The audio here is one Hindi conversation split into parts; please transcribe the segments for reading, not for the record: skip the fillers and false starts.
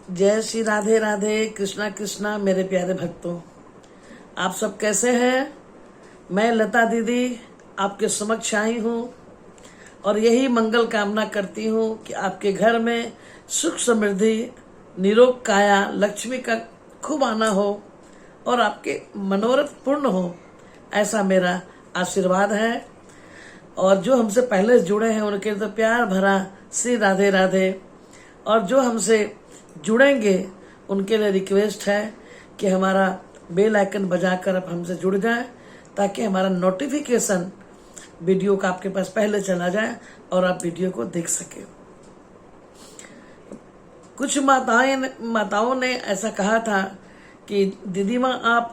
जय श्री राधे राधे, कृष्णा कृष्णा। मेरे प्यारे भक्तों, आप सब कैसे हैं? मैं लता दीदी आपके समक्ष आई हूँ और यही मंगल कामना करती हूँ कि आपके घर में सुख समृद्धि, निरोग काया, लक्ष्मी का खूब आना हो और आपके मनोरथ पूर्ण हो, ऐसा मेरा आशीर्वाद है। और जो हमसे पहले जुड़े हैं उनके तो प्यार भरा श्री राधे राधे, और जो हमसे जुड़ेंगे उनके लिए रिक्वेस्ट है कि हमारा बेल आइकन बजाकर आप हमसे जुड़ जाएं, ताकि हमारा नोटिफिकेशन वीडियो का आपके पास पहले चला जाए और आप वीडियो को देख सके। कुछ माताओं ने ऐसा कहा था कि दीदी माँ, आप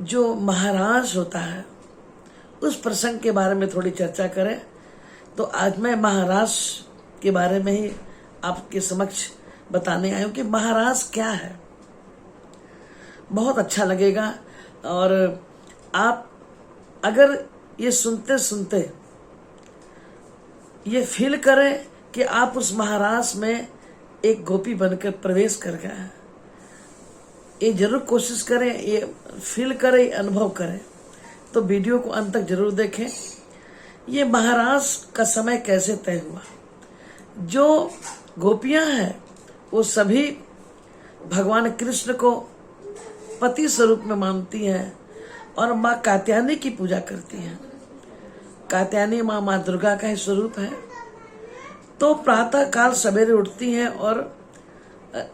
जो महाराज होता है उस प्रसंग के बारे में थोड़ी चर्चा करें। तो आज मैं महाराज के बारे में ही आपके समक्ष बताने आई हूँ कि महाराज क्या है। बहुत अच्छा लगेगा और आप अगर ये सुनते सुनते ये फील करें कि आप उस महाराज में एक गोपी बनकर प्रवेश कर गए हैं, ये जरूर कोशिश करें, ये फील करें, अनुभव करें। तो वीडियो को अंत तक जरूर देखें। ये महाराज का समय कैसे तय हुआ? जो गोपियां हैं वो सभी भगवान कृष्ण को पति स्वरूप में मानती हैं और माँ कात्यायनी की पूजा करती हैं। कात्यायनी माँ दुर्गा का ही स्वरूप है। तो प्रातः काल सवेरे उठती हैं और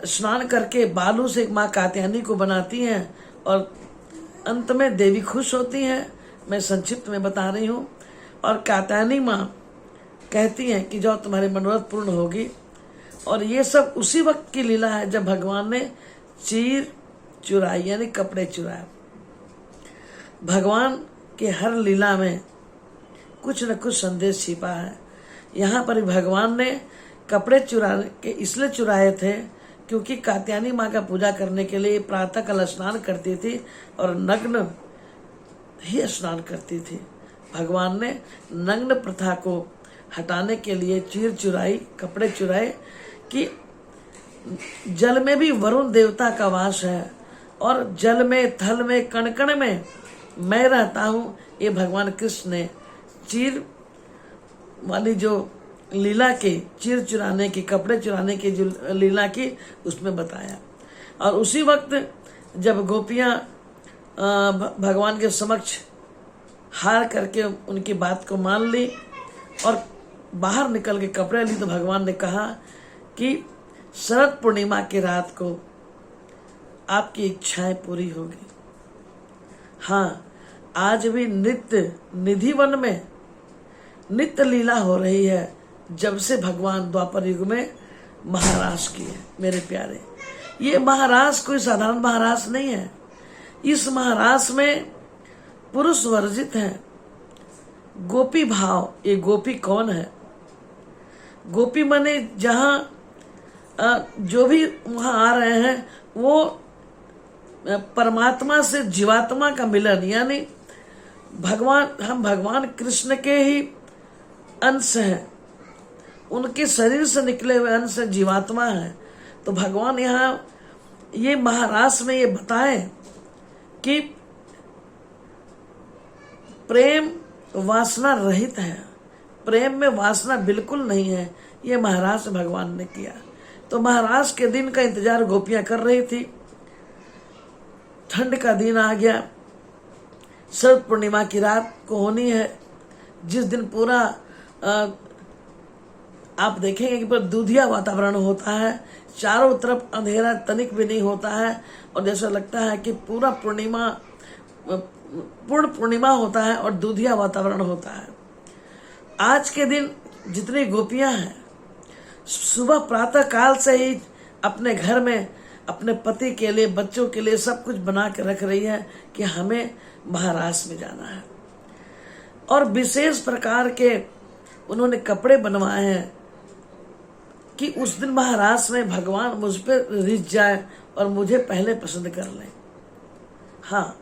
स्नान करके बालू से माँ कात्यायनी को बनाती हैं और अंत में देवी खुश होती हैं। मैं संक्षिप्त में बता रही हूँ। और कात्यायनी माँ कहती हैं कि जो तुम्हारी मनोरथ पूर्ण होगी। और ये सब उसी वक्त की लीला है जब भगवान ने चीर चुराई, यानी कपड़े चुराए। भगवान के हर लीला में कुछ न कुछ संदेश छिपा है। यहाँ पर भगवान ने कपड़े चुराने के इसलिए चुराए थे क्योंकि कात्यायनी माँ का पूजा करने के लिए प्रातः काल स्नान करती थी और नग्न ही स्नान करती थी। भगवान ने नग्न प्रथा को हटाने के लिए चीर चुराई, कपड़े चुराए कि जल में भी वरुण देवता का वास है और जल में, थल में, कण कण में मैं रहता हूँ। ये भगवान कृष्ण ने चीर वाली जो लीला की, चीर चुराने की, कपड़े चुराने की जो लीला की, उसमें बताया। और उसी वक्त जब गोपियाँ भगवान के समक्ष हार करके उनकी बात को मान ली और बाहर निकल के कपड़े ली, तो भगवान ने कहा कि शरद पूर्णिमा की रात को आपकी इच्छाएं पूरी होगी। हाँ, आज भी नित्य निधिवन में नित्य लीला हो रही है जब से भगवान द्वापर युग में महाराज की है। मेरे प्यारे, ये महाराज कोई साधारण महाराज नहीं है। इस महाराज में पुरुष वर्जित है। गोपी भाव, ये गोपी कौन है? गोपी माने जहाँ जो भी वहाँ आ रहे हैं वो परमात्मा से जीवात्मा का मिलन, यानी हम भगवान कृष्ण के ही अंश हैं। उनके शरीर से निकले हुए अंश जीवात्मा है। तो भगवान यहाँ ये महाराज में ये बताए कि प्रेम वासना रहित है, प्रेम में वासना बिल्कुल नहीं है। ये महाराज भगवान ने किया। तो महाराज के दिन का इंतजार गोपियां कर रही थी। ठंड का दिन आ गया, शरद पूर्णिमा की रात को होनी है, जिस दिन पूरा आप देखेंगे कि पूरा दूधिया वातावरण होता है, चारों तरफ अंधेरा तनिक भी नहीं होता है और जैसा लगता है कि पूरा पूर्ण पूर्णिमा होता है और दूधिया वातावरण होता है। आज के दिन जितनी गोपियां हैं सुबह प्रातः काल से ही अपने घर में अपने पति के लिए, बच्चों के लिए सब कुछ बना के रख रही है कि हमें महाराज में जाना है। और विशेष प्रकार के उन्होंने कपड़े बनवाए हैं कि उस दिन महाराज में भगवान मुझ पर रिझ जाए और मुझे पहले पसंद कर ले। हाँ,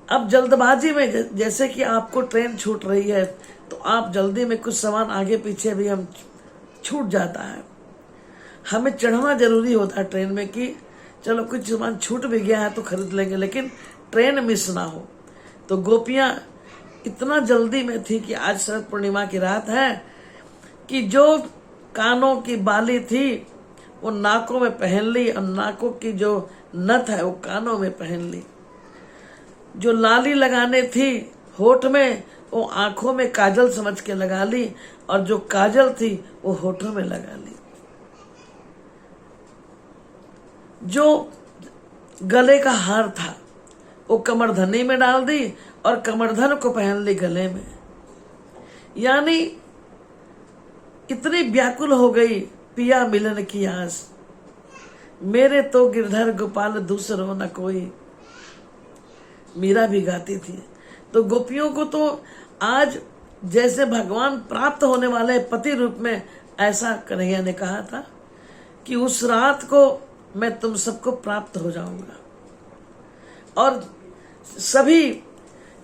अब जल्दबाजी में जैसे कि आपको ट्रेन छूट रही है तो आप जल्दी में कुछ सामान आगे पीछे भी हम छूट जाता है। हमें चढ़ना जरूरी होता है ट्रेन में कि चलो कुछ सामान छूट भी गया है तो खरीद लेंगे, लेकिन ट्रेन मिस ना हो। तो गोपियां इतना जल्दी में थी कि आज शरद पूर्णिमा की रात है कि जो कानों की बाली थी वो नाकों में पहन ली, और नाकों की जो नथ है वो कानों में पहन ली। जो लाली लगाने थी होठ में वो आंखों में काजल समझ के लगा ली, और जो काजल थी वो होठों में लगा ली। जो गले का हार था वो कमरधनी में डाल दी और कमरधन को पहन ली गले में। यानी इतनी व्याकुल हो गई पिया मिलन की आस, मेरे तो गिरधर गोपाल दूसरो न कोई, मीरा भी गाती थी। तो गोपियों को तो आज जैसे भगवान प्राप्त होने वाले पति रूप में, ऐसा कन्हैया ने कहा था कि उस रात को मैं तुम सबको प्राप्त हो जाऊंगा। और सभी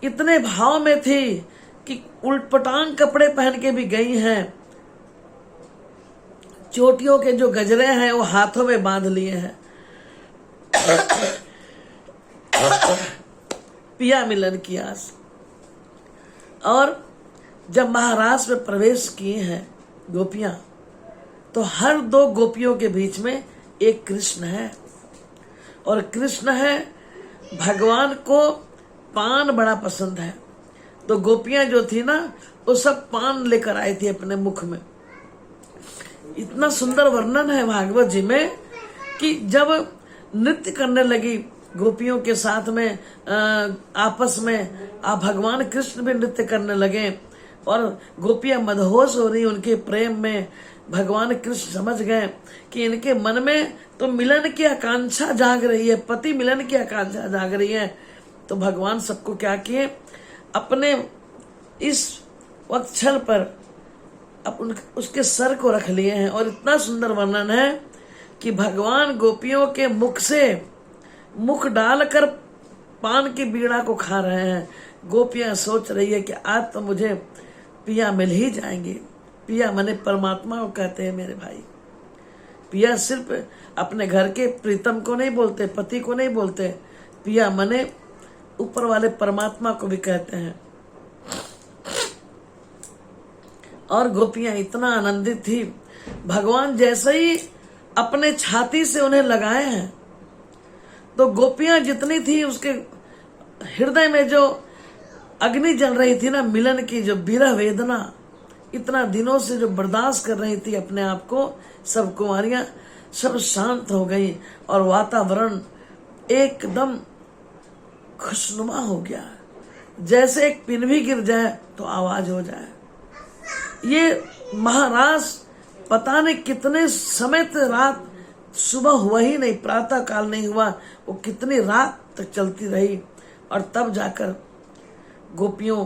इतने भाव में थी कि उलटपटांग कपड़े पहन के भी गई हैं, चोटियों के जो गजरे हैं वो हाथों में बांध लिए हैं। पिया मिलन की आस। और जब महाराज में प्रवेश किए हैं गोपियां, तो हर दो गोपियों के बीच में एक कृष्ण है, और कृष्ण है भगवान को पान बड़ा पसंद है। तो गोपियां जो थी ना वो सब पान लेकर आई थी अपने मुख में। इतना सुंदर वर्णन है भागवत जी में कि जब नृत्य करने लगी गोपियों के साथ में आपस में, भगवान कृष्ण भी नृत्य करने लगे, और गोपियां मदहोश हो रही उनके प्रेम में। भगवान कृष्ण समझ गए कि इनके मन में तो मिलन की आकांक्षा जाग रही है, पति मिलन की आकांक्षा जाग रही है। तो भगवान सबको क्या किए, अपने इस वक्षल पर उसके सर को रख लिए हैं। और इतना सुंदर वर्णन है कि भगवान गोपियों के मुख से मुख डालकर पान की बीड़ा को खा रहे हैं। गोपियां सोच रही है कि आज तो मुझे पिया मिल ही जाएंगे। पिया मने परमात्मा को कहते हैं मेरे भाई। पिया सिर्फ अपने घर के प्रीतम को नहीं बोलते, पति को नहीं बोलते, पिया मने ऊपर वाले परमात्मा को भी कहते हैं। और गोपियां इतना आनंदित थी, भगवान जैसे ही अपने छाती से उन्हें लगाए हैं, तो गोपियां जितनी थी उसके हृदय में जो अग्नि जल रही थी ना मिलन की, जो विरह वेदना इतना दिनों से जो बर्दाश्त कर रही थी अपने आप को, सब कुमारियां सब शांत हो गई, और वातावरण एकदम खुशनुमा हो गया। जैसे एक पिन भी गिर जाए तो आवाज हो जाए। ये महाराज पता नहीं कितने समय तक, रात सुबह हुआ ही नहीं, प्रातः काल नहीं हुआ, वो कितनी रात तक चलती रही। और तब जाकर गोपियों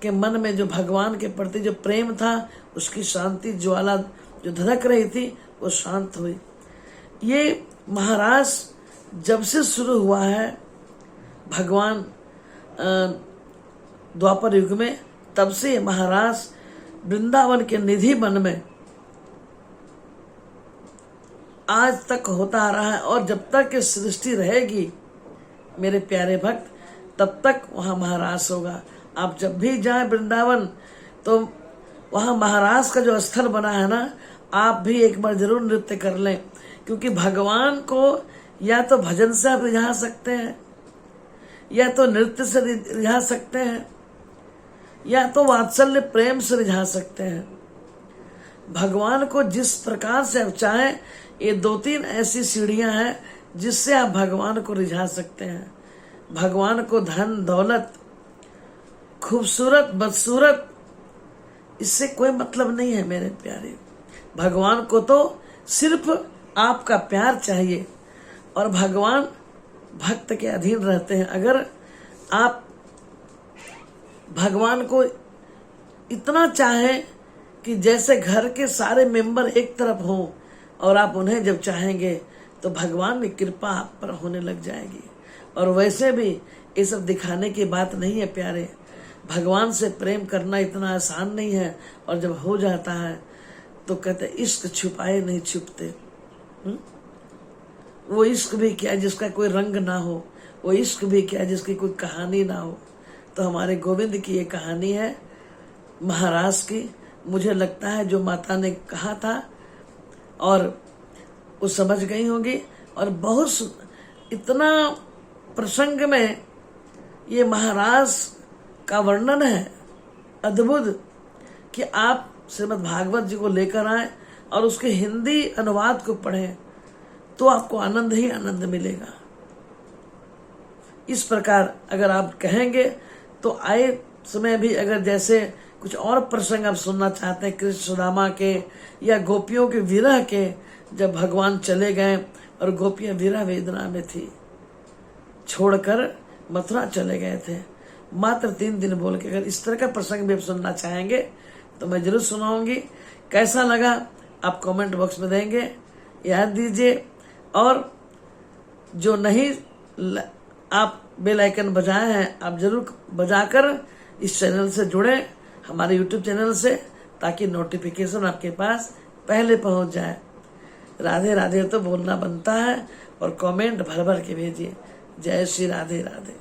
के मन में जो भगवान के प्रति जो प्रेम था, उसकी शांति ज्वाला जो धधक रही थी वो शांत हुई। ये महाराज जब से शुरू हुआ है भगवान द्वापर युग में, तब से महाराज वृंदावन के निधि वन में आज तक होता आ रहा है। और जब तक ये सृष्टि रहेगी मेरे प्यारे भक्त, तब तक वहाँ महाराज होगा। आप जब भी जाएं वृंदावन तो वहाँ महाराज का जो स्थल बना है ना, आप भी एक बार जरूर नृत्य कर लें, क्योंकि भगवान को या तो भजन से आप रिझा सकते हैं, या तो नृत्य से रिझा सकते हैं, या तो वात्सल्य प्रेम से रिझा सकते हैं। भगवान को जिस प्रकार से आप चाहें, ये 2-3 ऐसी सीढ़ियां हैं जिससे आप भगवान को रिझा सकते हैं। भगवान को धन दौलत, खूबसूरत बदसूरत, इससे कोई मतलब नहीं है मेरे प्यारे। भगवान को तो सिर्फ आपका प्यार चाहिए, और भगवान भक्त के अधीन रहते हैं। अगर आप भगवान को इतना चाहें कि जैसे घर के सारे मेंबर एक तरफ हों, और आप उन्हें जब चाहेंगे तो भगवान की कृपा आप पर होने लग जाएगी। और वैसे भी ये सब दिखाने की बात नहीं है प्यारे। भगवान से प्रेम करना इतना आसान नहीं है, और जब हो जाता है तो कहते इश्क छुपाए नहीं छुपते। वो इश्क भी क्या जिसका कोई रंग ना हो, वो इश्क भी क्या जिसकी कोई कहानी ना हो। तो हमारे गोविंद की ये कहानी है महाराज की। मुझे लगता है जो माता ने कहा था और वो समझ गई होगी। और बहुत इतना प्रसंग में ये महाराज का वर्णन है अद्भुत कि आप श्रीमद् भागवत जी को लेकर आए और उसके हिंदी अनुवाद को पढ़ें तो आपको आनंद ही आनंद मिलेगा। इस प्रकार अगर आप कहेंगे तो आए समय भी अगर जैसे कुछ और प्रसंग आप सुनना चाहते हैं कृष्ण सुदामा के या गोपियों के विरह के, जब भगवान चले गए और गोपियां विरह वेदना में थी, छोड़कर मथुरा चले गए थे मात्र 3 दिन बोल के, अगर इस तरह का प्रसंग भी आप सुनना चाहेंगे तो मैं जरूर सुनाऊंगी। कैसा लगा आप कमेंट बॉक्स में देंगे, याद दीजिए। और जो नहीं आप बेल आइकन बजाए हैं आप जरूर बजाकर इस चैनल से जुड़े, हमारे YouTube चैनल से, ताकि नोटिफिकेशन आपके पास पहले पहुंच जाए। राधे राधे तो बोलना बनता है और कमेंट भर भर के भेजिए। जय श्री राधे राधे।